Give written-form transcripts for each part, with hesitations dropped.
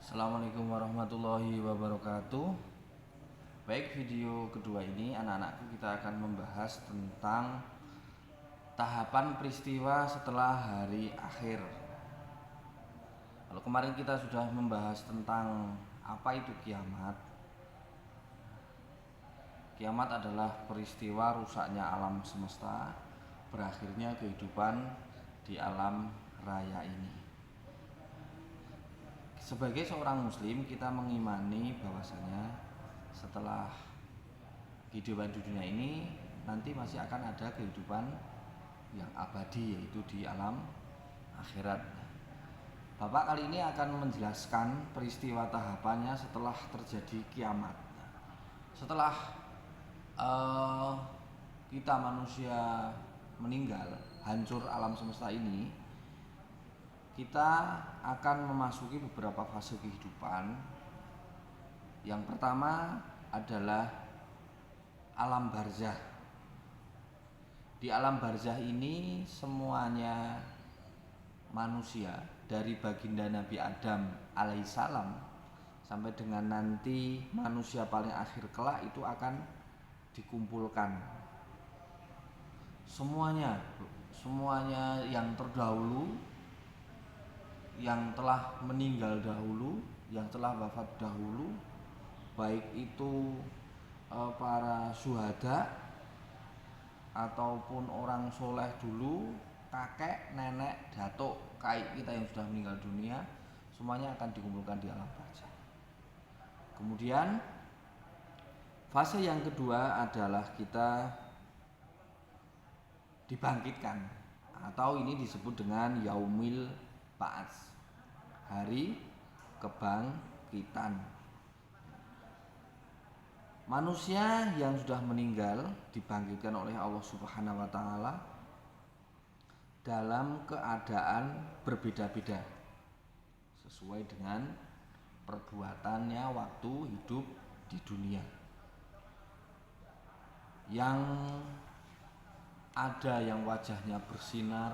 Assalamualaikum warahmatullahi wabarakatuh. Baik, video kedua ini anak-anakku kita akan membahas tentang tahapan peristiwa setelah hari akhir. Kalau kemarin kita sudah membahas tentang apa itu kiamat. Kiamat adalah peristiwa rusaknya alam semesta, berakhirnya kehidupan di alam raya ini. Sebagai seorang muslim, kita mengimani bahwasanya setelah kehidupan di dunia ini nanti masih akan ada kehidupan yang abadi, yaitu di alam akhirat. Bapak kali ini akan menjelaskan peristiwa tahapannya setelah terjadi kiamat. Setelah kita manusia meninggal, hancur alam semesta ini, kita akan memasuki beberapa fase kehidupan. Yang pertama adalah alam barzah. Di alam barzah ini semuanya manusia, dari baginda Nabi Adam alaihissalam sampai dengan nanti manusia paling akhir kelak itu akan dikumpulkan. Semuanya yang terdahulu, yang telah meninggal dahulu, yang telah wafat dahulu, baik itu para syuhada ataupun orang soleh dulu, kakek, nenek, datuk, kaik kita yang sudah meninggal dunia, semuanya akan dikumpulkan di alam barzah. Kemudian fase yang kedua adalah kita dibangkitkan, atau ini disebut dengan yaumil ba'ats, hari kebangkitan. Manusia yang sudah meninggal dibangkitkan oleh Allah Subhanahu wa taala dalam keadaan berbeda-beda sesuai dengan perbuatannya waktu hidup di dunia. Yang ada yang wajahnya bersinar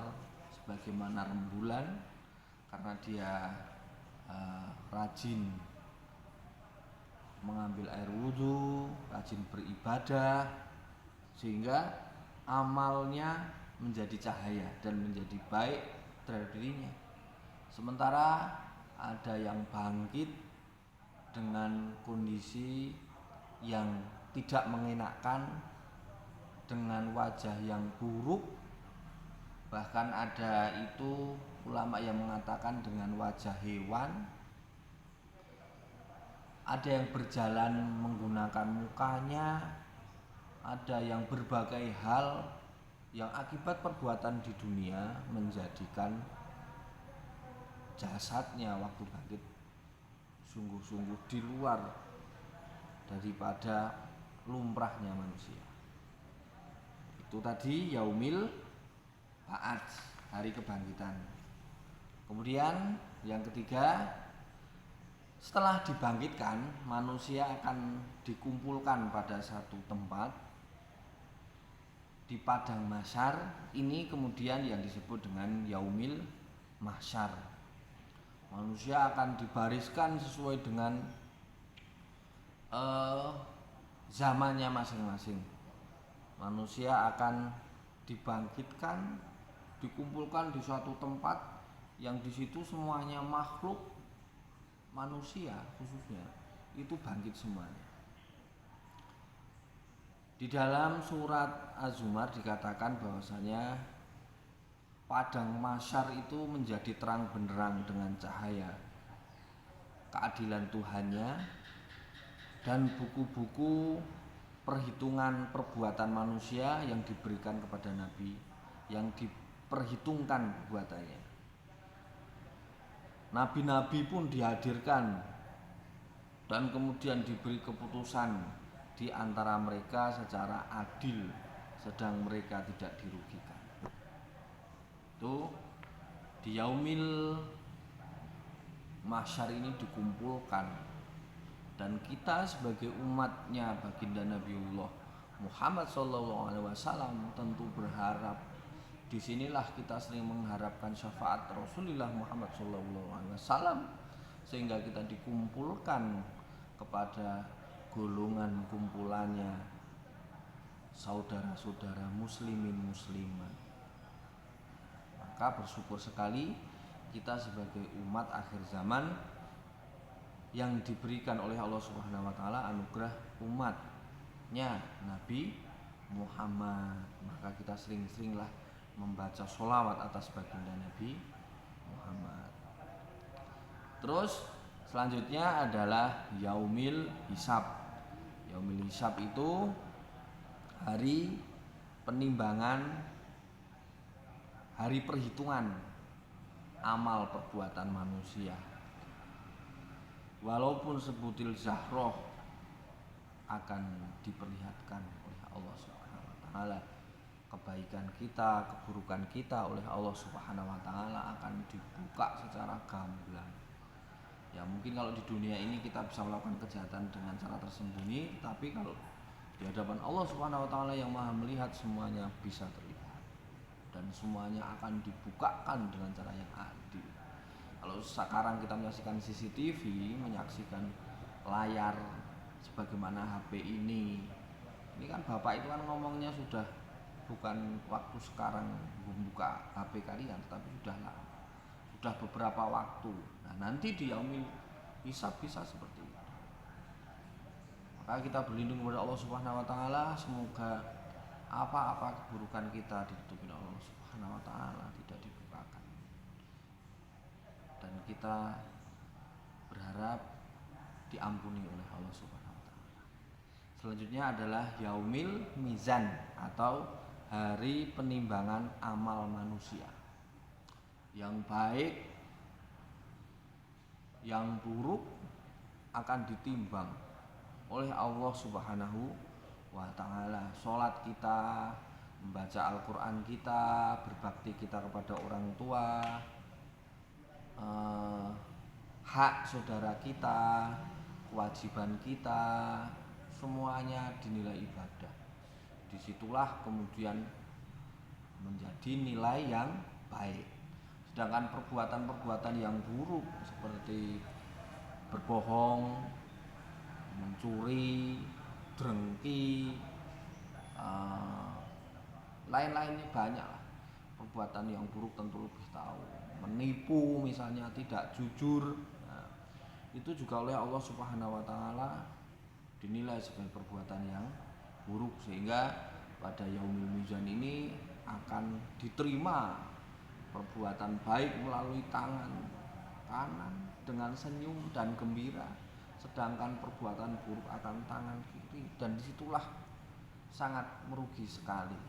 sebagaimana rembulan karena dia rajin mengambil air wudhu, rajin beribadah, sehingga amalnya menjadi cahaya dan menjadi baik terhadap dirinya. Sementara ada yang bangkit dengan kondisi yang tidak mengenakan, dengan wajah yang buruk, bahkan ada itu ulama yang mengatakan dengan wajah hewan. Ada yang berjalan menggunakan mukanya, ada yang berbagai hal yang akibat perbuatan di dunia menjadikan jasadnya waktu bangkit sungguh-sungguh di luar daripada lumrahnya manusia. Itu tadi yaumil ba'ats, hari kebangkitan. Kemudian yang ketiga, setelah dibangkitkan, manusia akan dikumpulkan pada satu tempat di padang mahsyar. Ini kemudian yang disebut dengan yaumil mahsyar. Manusia akan dibariskan sesuai dengan zamannya masing-masing. Manusia akan dibangkitkan, dikumpulkan di suatu tempat yang di situ semuanya makhluk manusia khususnya itu bangkit semuanya. Di dalam surat Az-Zumar dikatakan bahwasanya padang mahsyar itu menjadi terang benderang dengan cahaya keadilan Tuhannya, dan buku-buku perhitungan perbuatan manusia yang diberikan kepada Nabi, yang diperhitungkan perbuatannya. Nabi-nabi pun dihadirkan dan kemudian diberi keputusan di antara mereka secara adil, sedang mereka tidak dirugikan. Itu di yaumil mahsyar ini dikumpulkan, dan kita sebagai umatnya baginda Nabiullah Muhammad SAW tentu berharap. Disinilah kita sering mengharapkan syafaat Rasulullah Muhammad SAW sehingga kita dikumpulkan kepada golongan kumpulannya saudara-saudara muslimin muslimat. Maka bersyukur sekali kita sebagai umat akhir zaman yang diberikan oleh Allah Subhanahu wa taala anugerah umatnya Nabi Muhammad. Maka kita sering-seringlah membaca sholawat atas baginda Nabi Muhammad. Terus selanjutnya adalah Yaumil Hisab. Yaumil Hisab itu hari penimbangan, hari perhitungan amal perbuatan manusia. Walaupun sebutil zahroh akan diperlihatkan oleh Allah Subhanahu wa taala, kebaikan kita, keburukan kita oleh Allah Subhanahu wa taala akan dibuka secara gamblang. Ya mungkin kalau di dunia ini kita bisa melakukan kejahatan dengan cara tersembunyi, tapi kalau di hadapan Allah Subhanahu wa taala yang Maha melihat, semuanya bisa terlihat dan semuanya akan dibukakan dengan cara yang adil. Kalau sekarang kita menyaksikan CCTV, menyaksikan layar sebagaimana HP ini kan Bapak itu kan ngomongnya sudah bukan waktu sekarang membuka HP kalian, tetapi sudah beberapa waktu. Nah, nanti di Yaumil Hisab bisa seperti itu. Maka kita berlindung kepada Allah Subhanahu wa taala, semoga apa-apa keburukan kita ditutupi oleh Allah Subhanahu wa taala, tidak dibukakan. Dan kita berharap diampuni oleh Allah Subhanahu wa taala. Selanjutnya adalah Yaumil Mizan atau hari penimbangan amal manusia. Yang baik, yang buruk akan ditimbang oleh Allah Subhanahu wa taala. Salat kita, membaca Al-Qur'an kita, berbakti kita kepada orang tua, hak saudara kita, kewajiban kita, semuanya dinilai ibadah. Disitulah kemudian menjadi nilai yang baik. Sedangkan perbuatan-perbuatan yang buruk seperti berbohong, mencuri, drengki, lain-lainnya banyak lah. Perbuatan yang buruk tentu lebih tahu. Menipu misalnya, tidak jujur, itu juga oleh Allah Subhanahu wa taala dinilai sebagai perbuatan yang buruk, sehingga pada Yaumil Mizan ini akan diterima perbuatan baik melalui tangan kanan dengan senyum dan gembira, sedangkan perbuatan buruk akan tangan kiri, dan disitulah sangat merugi sekali.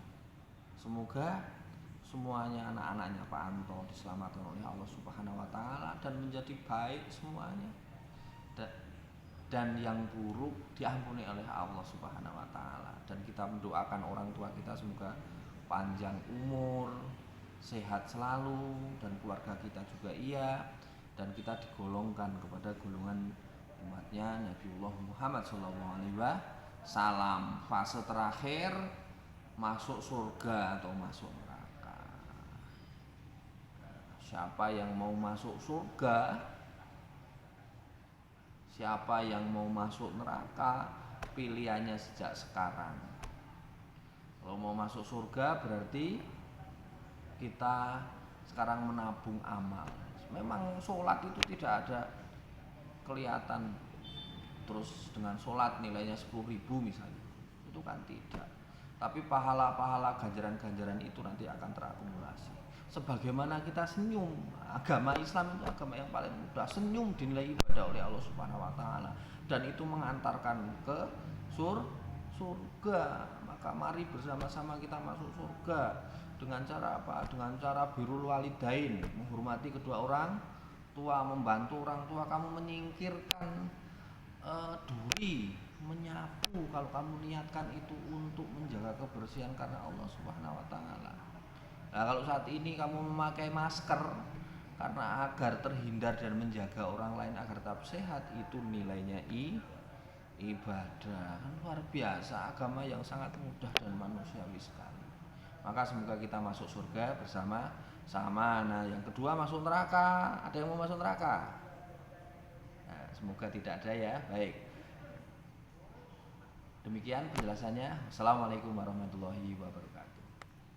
Semoga semuanya anak-anaknya Pak Anto diselamatkan oleh Allah Subhanahu wa taala dan menjadi baik semuanya, dan yang buruk diampuni oleh Allah Subhanahu wa taala. Dan kita mendoakan orang tua kita semoga panjang umur, sehat selalu, dan keluarga kita juga iya, dan kita digolongkan kepada golongan umatnya Nabiullah Muhammad SAW, fase terakhir masuk surga atau masuk neraka. Siapa yang mau masuk surga, siapa yang mau masuk neraka, pilihannya sejak sekarang. Kalau mau masuk surga berarti kita sekarang menabung amal. Memang sholat itu tidak ada kelihatan terus dengan sholat nilainya 10.000 misalnya, itu kan tidak. Tapi pahala-pahala ganjaran-ganjaran itu nanti akan terakumulasi. Sebagaimana kita senyum, agama Islam itu agama yang paling mudah. Senyum dinilai ibadah oleh Allah Subhanahu wa taala, dan itu mengantarkan ke surga. Maka mari bersama-sama kita masuk surga. Dengan cara apa? Dengan cara birrul walidain, menghormati kedua orang tua, membantu orang tua kamu, menyingkirkan duri, menyapu kalau kamu niatkan itu untuk menjaga kebersihan karena Allah Subhanahu wa taala. Nah, kalau saat ini kamu memakai masker karena agar terhindar dan menjaga orang lain agar tetap sehat, itu nilainya ibadah. Luar biasa, agama yang sangat mudah dan manusiawi sekali. Maka semoga kita masuk surga bersama-sama. Nah, yang kedua masuk neraka. Ada yang mau masuk neraka? Nah, semoga tidak ada ya. Baik. Demikian penjelasannya. Assalamualaikum warahmatullahi wabarakatuh.